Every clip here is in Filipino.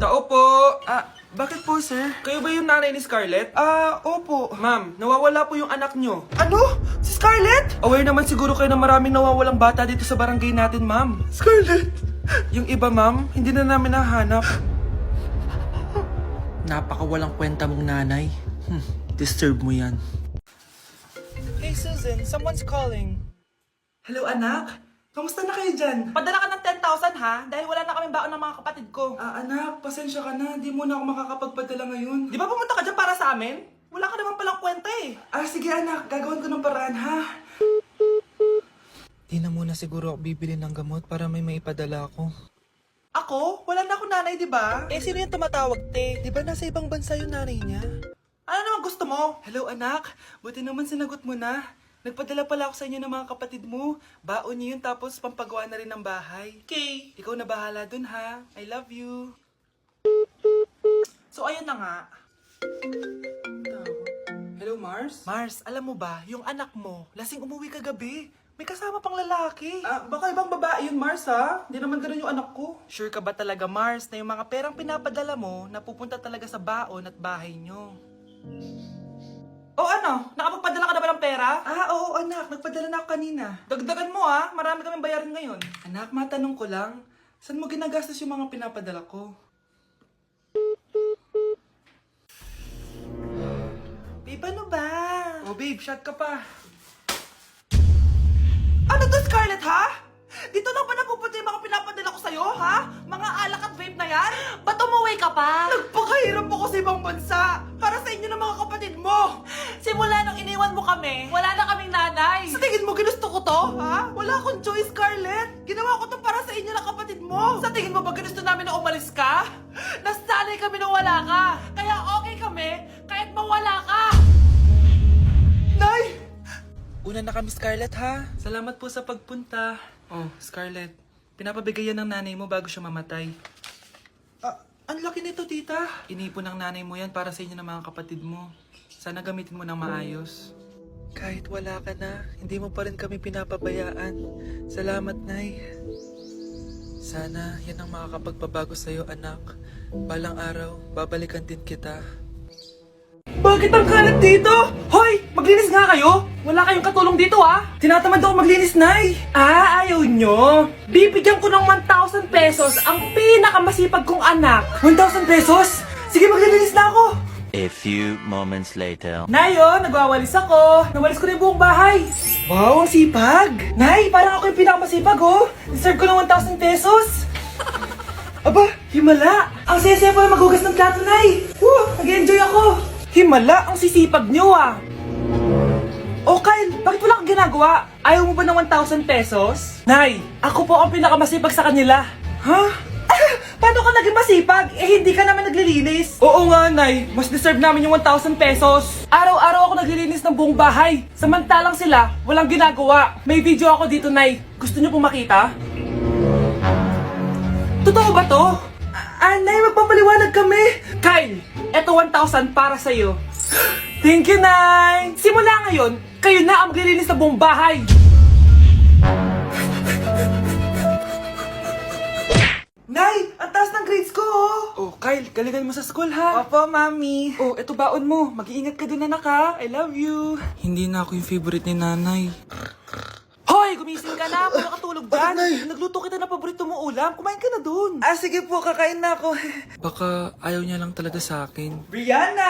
Tao po! Bakit po, sir? Kayo ba yung nanay ni Scarlett? Opo. Ma'am, nawawala po yung anak nyo. Ano? Si Scarlett? Aware naman siguro kayo na maraming nawawalang bata dito sa barangay natin, ma'am. Scarlett? Yung iba, ma'am, hindi na namin nahanap. Napakawalang kwenta mong nanay. Disturb mo yan. Hey, Susan. Someone's calling. Hello, anak. Kamusta na kayo dyan? Padala ka ng 10,000 ha? Dahil wala na kaming baon ng mga kapatid ko. Anak, pasensya ka na. Di mo na ako makakapagpadala ngayon. Di ba pumunta ka dyan para sa amin? Wala ka naman palang kwenta eh. Sige anak. Gagawin ko ng paraan, ha? Di na muna siguro ako bibili ng gamot para may maipadala ako. Ako? Wala na ako nanay, di ba? Eh, sino yung tumatawag, te? Di ba nasa ibang bansa yung nanay niya? Ano naman gusto mo? Hello, anak. Buti naman sinagot mo na. Nagpadala pala ako sa inyo ng mga kapatid mo. Baon niyo yun tapos pampagawa na rin ng bahay. Okay. Ikaw na bahala dun, ha? I love you. So ayun na nga. Hello, Mars? Mars, alam mo ba, yung anak mo, lasing umuwi kagabi. May kasama pang lalaki. Baka ibang babae yun, Mars, ha? Hindi naman ganun yung anak ko. Sure ka ba talaga, Mars, na yung mga perang pinapadala mo, napupunta talaga sa baon at bahay nyo? O ano? Nakapagpadala ka na ba ng pera? Oo, anak. Nagpadala na ako kanina. Dagdagan mo ah, marami kaming bayarin ngayon. Anak, matanong ko lang. Saan mo ginagastos yung mga pinapadala ko? Babe, ano ba? Oh, babe, shot ka pa. Ano to, Scarlett, ha? Dito na ba napupunta yung mga pinapadala ko sa'yo, ha? Mga alak at vape na yan? Ba't umuwi ka pa? Nagpakahirap ako sa ibang bansa. Para sa inyo ng mga kapatid mo. Simula nung iniwan mo kami, wala na kaming nanay. Sa tingin mo ginusto ko to, ha? Wala akong choice, Scarlett. Ginawa ko to para sa inyo ng kapatid mo. Sa tingin mo ba ginusto namin na umalis ka? Nasanay kami na wala ka. Kaya okay kami kahit mawala ka. Nay! Una na kami, Scarlett, ha? Salamat po sa pagpunta. Oh, Scarlett. Pinapabigay yan ng nanay mo bago siya mamatay. Ang laki nito, tita. Inipon ng nanay mo yan para sa inyo ng mga kapatid mo. Sana gamitin mo ng maayos. Kahit wala ka na, hindi mo pa rin kami pinapabayaan. Salamat, Nay. Sana yan ang makakapagpabago sa'yo, anak. Balang araw, babalikan din kita. Bakit ang kalat dito? Hoy, maglinis nga kayo. Wala kayong katulong dito ah. Tinatamad ako maglinis, Nay! Ayaw nyo. Bibigyan ko ng 1,000 pesos ang pinakamasipag kong anak. 1,000 pesos? Sige, maglilinis na ako! A few moments later. Nayo, nagwawalis ako. Nawalis ko na yung buong bahay. Wow, ang sipag! Nay, parang ako yung pinakamasipag oh. Deserve ko ng 1,000 pesos. Aba, himala! Ang saya-saya pa maghugas ng plato, Nay! Nag-enjoy ako! Himala, ang sisipag nyo ah. O Kyle, bakit wala kang ginagawa? Ayaw mo ba ng 1,000 pesos? Nay, ako po ang pinakamasipag sa kanila. Ha? Paano ka naging masipag? Hindi ka naman naglilinis. Oo nga, Nay. Mas deserve namin yung 1,000 pesos. Araw-araw ako naglilinis ng buong bahay. Samantalang sila, walang ginagawa. May video ako dito, Nay. Gusto niyo pong makita? Totoo ba to? Nay, magpapaliwanag kami. Kyle, eto 1,000 para sa'yo. Thank you, Nay! Simula ngayon, kayo na ang maglilinis ng buong bahay. Nay, ang taas ng grades ko, oh! Kyle, galingan mo sa school, ha? Opo, Mami. Oh, eto baon mo. Mag-iingat ka dun, anak, ha? I love you. Hindi na ako yung favorite ni nanay. Hoy, gumising ka na. Paano katulog dyan? Nay? Nagluto kita ng paborito mo ulam. Kumain ka na dun. Sige po, kakain na ako. Baka ayaw niya lang talaga sa akin. Brianna!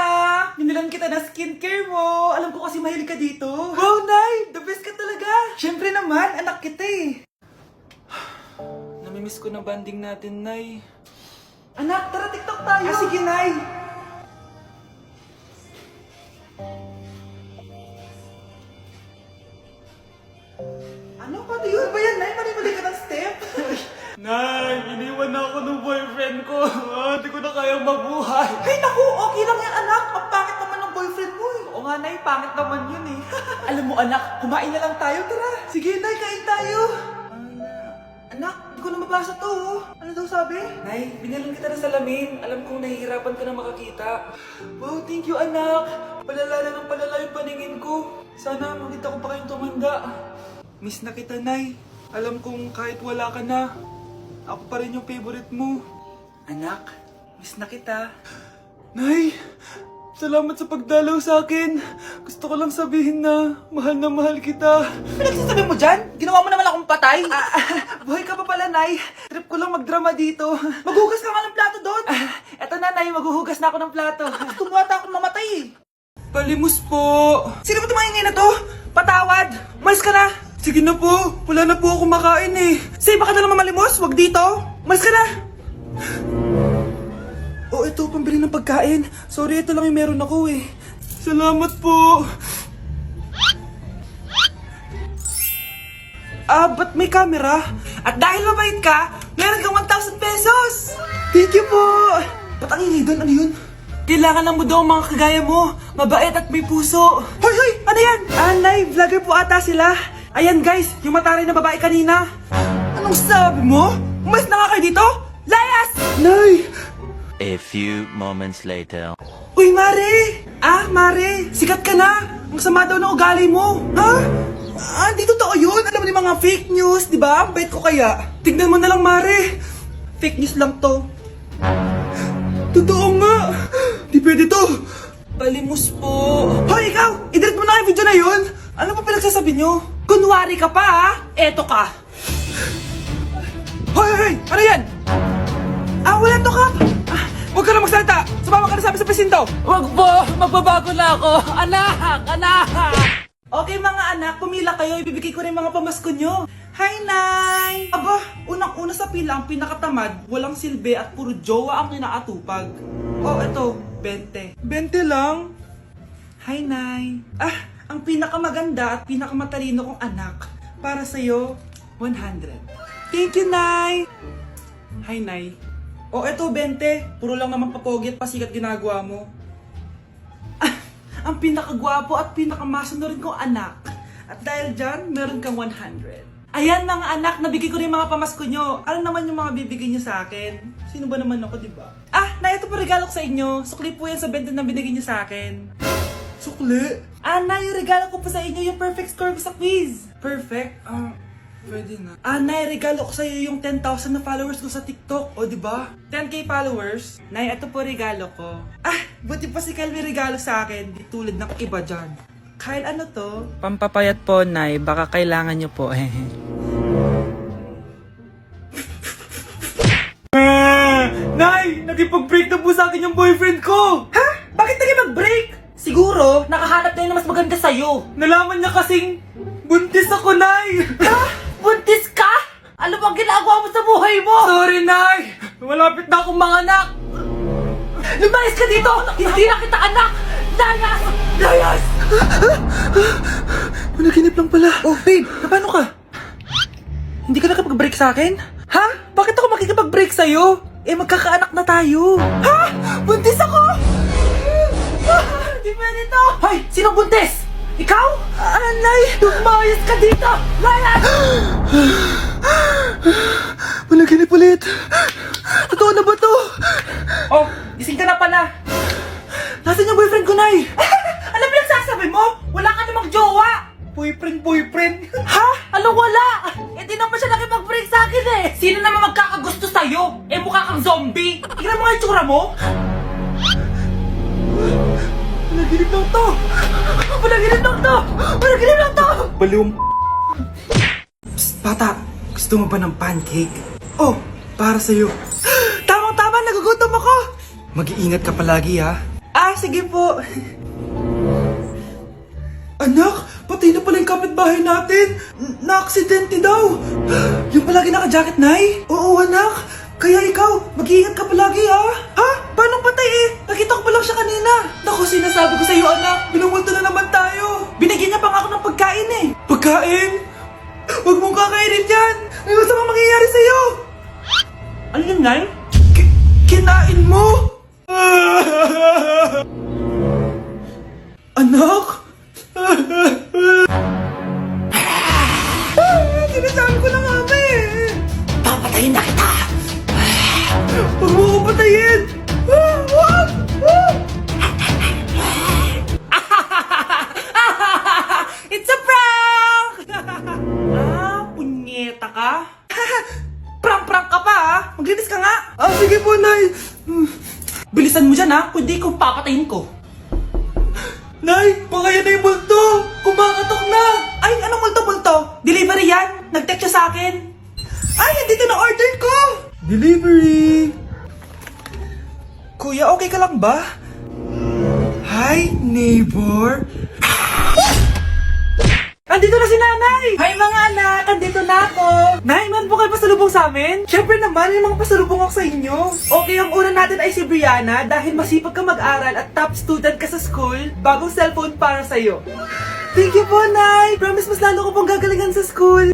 Binilan kita na skincare mo. Alam ko kasi mahilig ka dito. Wow, Nay! The best ka talaga. Siyempre naman, anak kita eh. Namimiss ko na banding natin, Nay. Anak, tara TikTok tayo. Sige, Nay. Ano? Paano yun? Ba yan, Nay? Mali-mali ka ng step? Nay, iniwan na ako ng boyfriend ko. Hindi ko na kayang mabuhay. Ay, naku! Okay lang yan, anak. Ang pangit naman ng boyfriend mo eh. Oo nga, Nay. Pangit naman yun eh. Alam mo, anak, kumain na lang tayo. Tara. Sige, Nay, kain tayo. Anak, hindi ko na mabasa to. Ano daw sabi? Nay, binilon kita ng salamin. Alam kong nahihirapan ka na makakita. Wow, thank you, anak. Palala na ng palala yung paningin ko. Sana makita ko pa kayong tumanda. Miss na kita, Nay. Alam kong kahit wala ka na, ako pa rin yung favorite mo. Anak, Miss na kita. Nay, salamat sa pagdalaw sa akin. Gusto ko lang sabihin na mahal kita. Pinagsasabi mo dyan? Ginawa mo naman akong patay. Buhay ka pa pala, Nay. Trip ko lang magdrama dito. Maghugas ka nga ng plato doon. Eto na, Nay, maghuhugas na ako ng plato. Tumata akong mamatay eh. Palimos po. Sino ba tumahingay na to? Patawad! Malis ka na! Sige na po, wala na po ako makain eh. Say, baka na naman malimos? Wag dito! Malis ka na! Oh, ito, pambili ng pagkain. Sorry, ito lang yung meron ako eh. Salamat po. Ba't may camera? At dahil mabait ka, meron kang 1,000 pesos! Thank you po. Ba't ang ingay doon? Ano yun? Kailangan lang mo daw ang mga kagaya mo. Mabait at may puso. Hoy, hoy! Ano yan? Nay, vlogger po ata sila. Ayan guys, yung mataray na babae kanina. Anong sabi mo? Umalis na nga kayo dito? Layas! Nay! A few moments later. Uy, Mare! Mare! Sikat ka na! Ang sama daw ng ugali mo! Ha? Di totoo yun! Alam mo yung mga fake news, di ba? Ang bait ko kaya. Tignan mo na lang, Mare! Fake news lang to. Totoo nga. Di pwede to. Palimos po. Hoy, ikaw! I-delete mo na yung video na yun! Ano pa pinagsasabi nyo? Kunwari ka pa, ha? Eto ka. Hoy, hoy, hoy! Ano yan? Wala to, Kap! Huwag ka na magsalita! Sumama ka na sa amin sa presinto! Huwag po! Magbabago na ako! Anak! Anak! Okay mga anak, pumila kayo. Ibibigay ko rin mga pamasko nyo. Hi, Nay! Aba, unang-una sa pila ang pinakatamad, walang silbi at puro jowa ang kinaatupag. Oh, eto, 20. 20 lang. Hi, Nay! Ang pinakamaganda at pinakamatalino kong anak, para sa'yo, 100. Thank you, Nay! Hi, Nay. Oh, eto, 20. Puro lang naman papogi at pasikat ginagawa mo. Ang pinakagwapo at pinakamasono rin kong anak. At dahil dyan, meron kang 100. Ayan mga anak, nabigay ko rin mga pamasko nyo. Ano naman yung mga bibigay nyo sa akin? Sino ba naman ako, di ba? Na ito po regalo ko sa inyo. Sukli po yan sa 20 na binigay nyo sa akin. Sukli. Na yung regalo ko po sa inyo, yung perfect score ko sa quiz. Perfect? Pwede na. Nay, regalo ko sa iyo yung 10,000 na followers ko sa TikTok. O, di ba? 10k followers. Nay, ito po regalo ko. Buti pa si Kyle may regalo sa akin. Di tulad ng iba dyan. Kyle, ano to? Pampapayat po, Nay. Baka kailangan nyo po. Nay, nakipag-break na po sa akin yung boyfriend ko. Ha? Bakit naging mag-break? Siguro, nakahanap na yun na mas maganda sa'yo. Nalaman niya kasing buntis ako, Nay. Ha? Buntis ka? Ano bang ginagawa mo sa buhay mo? Sorry, Nay. Malapit na akong manganak. Lumayas ka dito! Hindi na kita anak! Layas! Layas! Panaginip lang pala. Oh, babe! Paano ka? Hindi ka nakapag-break sa akin? Ha? Bakit ako makikipag-break sa'yo? Magkakaanak na tayo. Ha? Buntis ako? Hindi pwede to! Hoy! Sino buntis? Ikaw? Nay! Lumayas ka dito! Layas! Panaginip ulit. Totoo na ba to? Oh, gising ka na pala. Nasaan yung boyfriend ko, Nay? Alam mo yung sasabi mo? Wala ka namang jowa. Boyfriend. Ha? Ano wala? Di naman siya nakipag-break sa akin eh. Sino naman magkakagusto sa'yo? Mukha kang zombie. Tignan mo nga yung tsura mo. Panaginip lang to. Panaginip lang to. Panaginip lang to. Baliwang. Psst, bata. Gusto mo ba ng pancake? Oh, para sa'yo. Tamang-tama, nagugutom ako. Mag-iingat ka palagi, ha? Sige po. Anak, patay na pala yung kapitbahay natin. Na-aksidente daw. Yung palagi naka-jacket, Nay? Oo, anak. Kaya ikaw, mag-iingat ka palagi, ha? Ha? Paano patay eh? Nakita ko pa lang siya kanina. Naku, sinasabi ko sa'yo, anak. Binumulto na naman tayo. Binigyan niya pa nga ako ng pagkain eh. Pagkain? Huwag mong kakainin yan. May masamang mangyayari sa'yo. Ano yun, Nay? Kinain mo? Anak? Sinasabi ko na nga ba eh. Papatayin na kita. Huwag mo ko patayin. Huwag! It's a prank! Punyeta ka? Prank-prank ka pa, ha? Maglinis ka nga. Sige po, Nay. Bilisan mo dyan ha, kundi kung papatayin ko. Nay, baka yan na yung multo! Kumakatok na! Ay, anong multo-multo? Delivery yan? Nag-text siya sa akin. Ay, nandito na order ko! Delivery! Kuya, okay ka lang ba? Hi, neighbor! Andito na si nanay! Hi mga anak, andito na ako! Nay, man po kayo pasalubong sa amin? Siyempre naman, may mga pasalubong ako sa inyo. Okay, ang una natin ay si Brianna dahil masipag ka mag-aral at top student ka sa school, bagong cellphone para sa'yo. Thank you po, Nay! Promise mas lalo ko pong gagalingan sa school.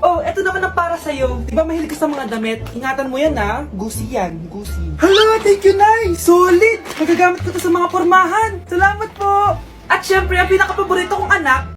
Oh, eto naman ang para sa'yo. Di ba mahilig ka sa mga damit? Ingatan mo yan ha. Gusi yan, gusi. Hala, thank you, Nay! Solid! Magagamit ko to sa mga pormahan. Salamat po! At syempre, ang pinaka-paborito kong anak,